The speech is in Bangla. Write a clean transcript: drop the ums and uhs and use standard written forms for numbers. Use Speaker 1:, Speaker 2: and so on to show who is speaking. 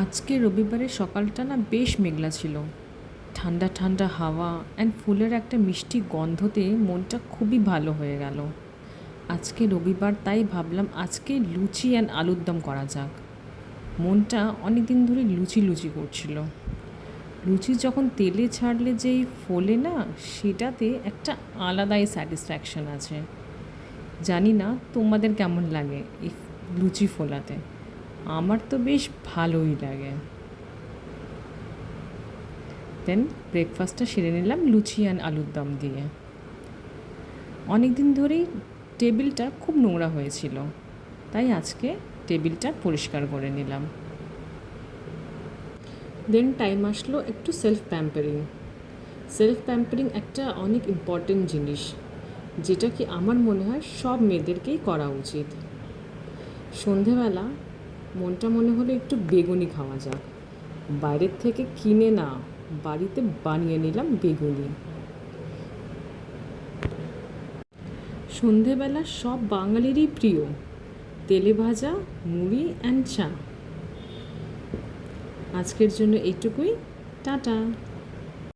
Speaker 1: আজকে রবিবারের সকালটা না বেশ মেঘলা ছিল। ঠান্ডা ঠান্ডা হাওয়া অ্যান্ড ফুলের একটা মিষ্টি গন্ধতে মনটা খুবই ভালো হয়ে গেল। আজকে রবিবার, তাই ভাবলাম আজকে লুচি অ্যান্ড আলুর দম করা যাক। মনটা অনেক দিন ধরে লুচি লুচি করছিল। লুচি যখন তেলে ছাড়লে যেই ফোলে না, সেটাতে একটা আলাদাই স্যাটিসফ্যাকশন আছে। জানি না তোমাদের কেমন লাগে এই লুচি ফোলাতে। আমার তো বেশ ভালোই লাগে। দেন ব্রেকফাস্টটা সেরে নিলাম লুচি অ্যান্ড আলুর দম দিয়ে। অনেক দিন ধরেই টেবিলটা খুব নোংরা হয়েছিল, তাই আজকে টেবিলটা পরিষ্কার করে নিলাম। দেন টাইম আসলো একটু সেলফ প্যাম্পারিং। সেলফ প্যাম্পারিং একটা অনেক ইম্পর্টেন্ট জিনিস, যেটা কি আমার মনে হয় সব মেয়েদেরকেই করা উচিত। সন্ধেবেলা মনটা মনে হলো একটু বেগুনি খাওয়া যাক। বাইরের থেকে কিনে না, বাড়িতে বানিয়ে নিলাম বেগুনি। সন্ধেবেলা সব বাঙালিরই প্রিয় তেলে ভাজা মুড়ি অ্যান্ড চা। আজকের জন্য এইটুকুই। টাটা।